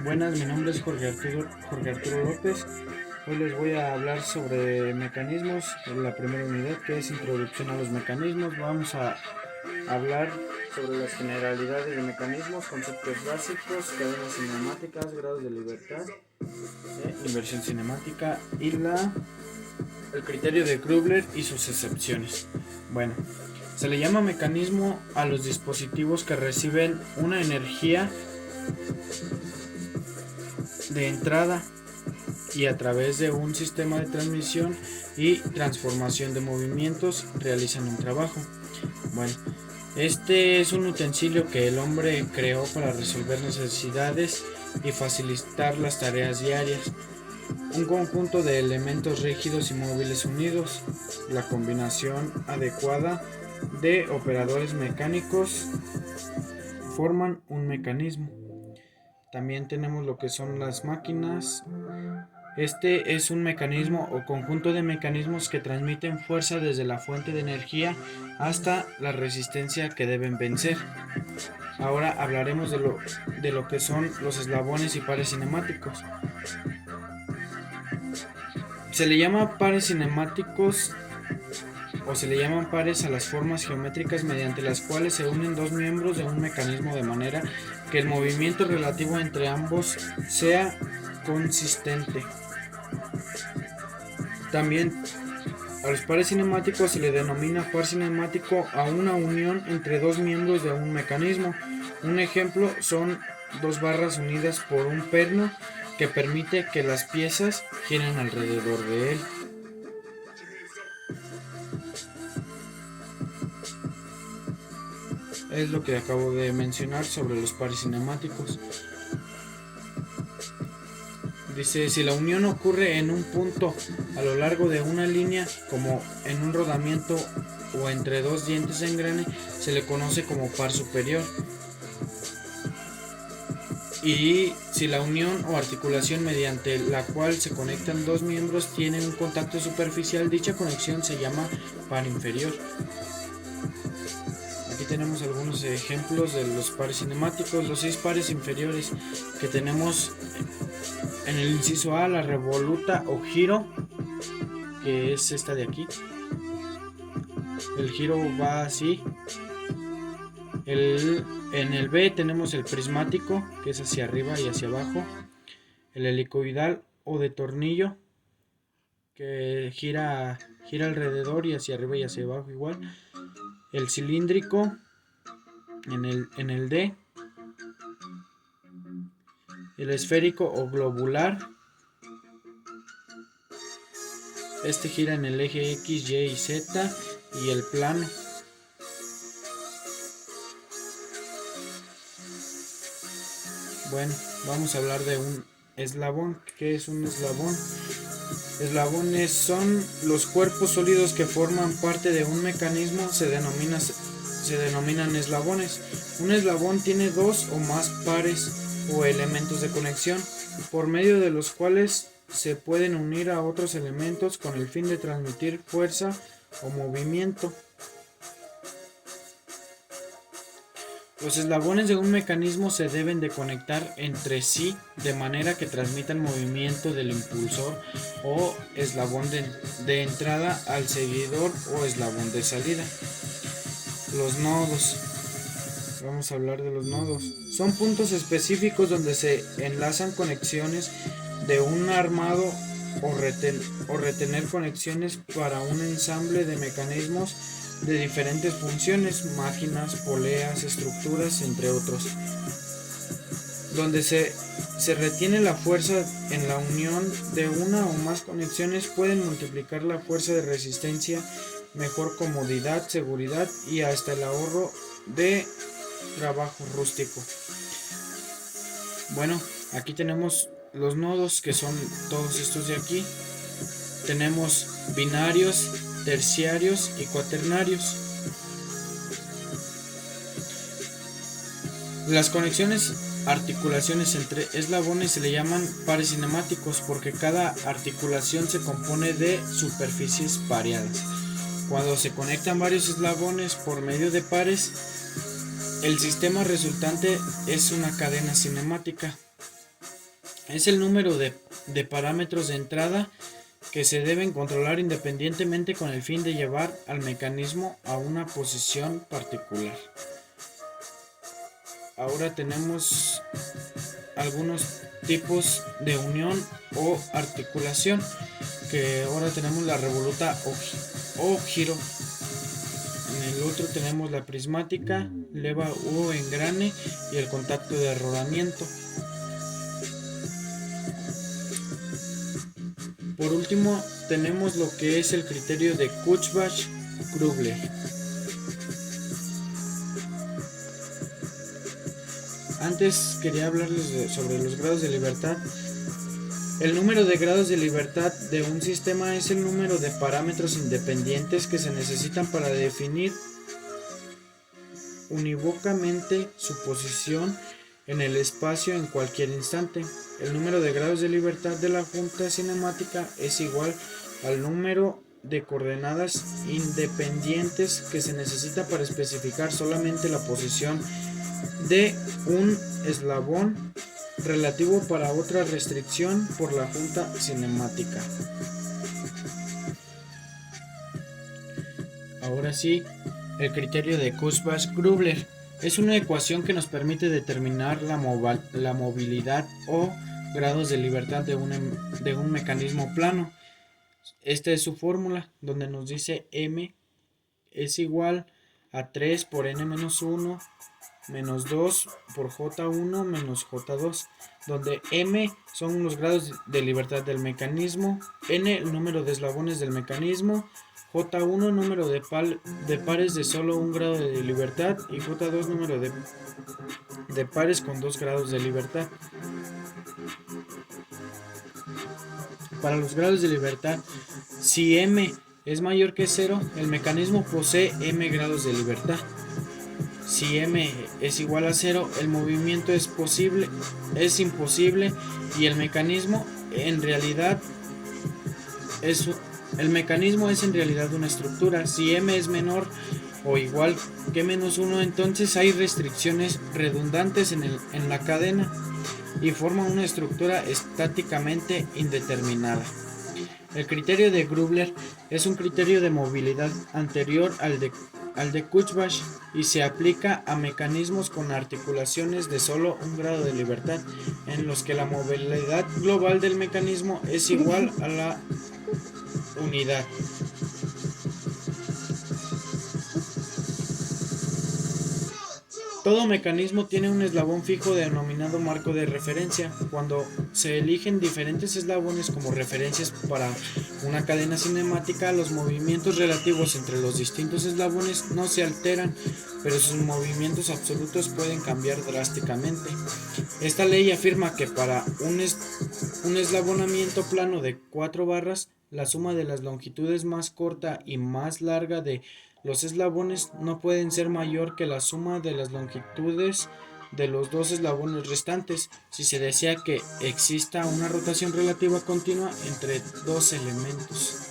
Buenas, mi nombre es Jorge Arturo López. Hoy les voy a hablar sobre mecanismos, en la primera unidad que es introducción a los mecanismos. Vamos a hablar sobre las generalidades de mecanismos, conceptos básicos, cadenas cinemáticas, grados de libertad, inversión cinemática y el criterio de Grubler y sus excepciones. Bueno, se le llama mecanismo a los dispositivos que reciben una energía de entrada y a través de un sistema de transmisión y transformación de movimientos realizan un trabajo. Bueno, este es un utensilio que el hombre creó para resolver necesidades y facilitar las tareas diarias. Un conjunto de elementos rígidos y móviles unidos. La combinación adecuada de operadores mecánicos forman un mecanismo. También tenemos lo que son las máquinas. Este es un mecanismo o conjunto de mecanismos que transmiten fuerza desde la fuente de energía hasta la resistencia que deben vencer. Ahora hablaremos de lo que son los eslabones y pares cinemáticos. Se le llama pares cinemáticos o se le llaman pares a las formas geométricas mediante las cuales se unen dos miembros de un mecanismo de manera que el movimiento relativo entre ambos sea consistente. También a los pares cinemáticos se le denomina par cinemático a una unión entre dos miembros de un mecanismo. Un ejemplo son dos barras unidas por un perno que permite que las piezas giren alrededor de él. Es lo que acabo de mencionar sobre los pares cinemáticos. Dice, si la unión ocurre en un punto a lo largo de una línea, como en un rodamiento o entre dos dientes de engrane, se le conoce como par superior. Y si la unión o articulación mediante la cual se conectan dos miembros tiene un contacto superficial, dicha conexión se llama par inferior. Aquí tenemos algunos ejemplos de los pares cinemáticos. Los 6 pares inferiores que tenemos en el inciso A, la revoluta o giro, que es esta de aquí. El giro va así. En el B tenemos el prismático, que es hacia arriba y hacia abajo. El helicoidal o de tornillo, que gira alrededor y hacia arriba y hacia abajo igual. El cilíndrico en el D. El esférico o globular. Este gira en el eje X, Y y Z. Y el plano. Bueno, vamos a hablar de un eslabón. ¿Qué es un eslabón? Eslabones son los cuerpos sólidos que forman parte de un mecanismo, se denominan eslabones. Un eslabón tiene dos o más pares o elementos de conexión, por medio de los cuales se pueden unir a otros elementos con el fin de transmitir fuerza o movimiento. Los eslabones de un mecanismo se deben de conectar entre sí de manera que transmitan movimiento del impulsor o eslabón de entrada al seguidor o eslabón de salida. Los nodos. Vamos a hablar de los nodos. Son puntos específicos donde se enlazan conexiones de un armado o retener conexiones para un ensamble de mecanismos de diferentes funciones, máquinas, poleas, estructuras, entre otros, donde se retiene la fuerza en la unión de una o más conexiones. Pueden multiplicar la fuerza de resistencia, mejor comodidad, seguridad y hasta el ahorro de trabajo rústico. Bueno, aquí tenemos los nodos, que son todos estos de aquí. Tenemos binarios, terciarios y cuaternarios. Las articulaciones entre eslabones se le llaman pares cinemáticos porque cada articulación se compone de superficies pareadas. Cuando se conectan varios eslabones por medio de pares, el sistema resultante es una cadena cinemática. es el número de parámetros de entrada que se deben controlar independientemente con el fin de llevar al mecanismo a una posición particular. Ahora tenemos algunos tipos de unión o articulación, que ahora tenemos la revoluta o giro. En el otro tenemos la prismática, leva o engrane y el contacto de rodamiento. Por último tenemos lo que es el criterio de Kurzbach-Grubler. Antes quería hablarles sobre los grados de libertad. El número de grados de libertad de un sistema es el número de parámetros independientes que se necesitan para definir unívocamente su posición en el espacio en cualquier instante. El número de grados de libertad de la junta cinemática es igual al número de coordenadas independientes que se necesita para especificar solamente la posición de un eslabón relativo para otra restricción por la junta cinemática. Ahora sí, el criterio de Kurzbach-Grubler es una ecuación que nos permite determinar la movilidad o grados de libertad de un mecanismo plano. Esta es su fórmula, donde nos dice m es igual a 3 por n-1 menos 2 por j1 menos j2, donde m son los grados de libertad del mecanismo, n el número de eslabones del mecanismo, j1 número de pares de solo un grado de libertad y j2 número de pares con 2 grados de libertad. Para los grados de libertad, si m es mayor que 0, el mecanismo posee m grados de libertad. Si m es igual a 0, el movimiento es imposible y el mecanismo en realidad es una estructura. Si m es menor o igual que -1, entonces hay restricciones redundantes en la cadena y forma una estructura estáticamente indeterminada. El criterio de Grubler es un criterio de movilidad anterior al de Kurzbach y se aplica a mecanismos con articulaciones de solo un grado de libertad, en los que la movilidad global del mecanismo es igual a la unidad. Todo mecanismo tiene un eslabón fijo denominado marco de referencia. Cuando se eligen diferentes eslabones como referencias para una cadena cinemática, los movimientos relativos entre los distintos eslabones no se alteran, pero sus movimientos absolutos pueden cambiar drásticamente. Esta ley afirma que para un eslabonamiento plano de 4 barras, la suma de las longitudes más corta y más larga de los eslabones no pueden ser mayor que la suma de las longitudes de los 2 eslabones restantes, si se desea que exista una rotación relativa continua entre dos elementos.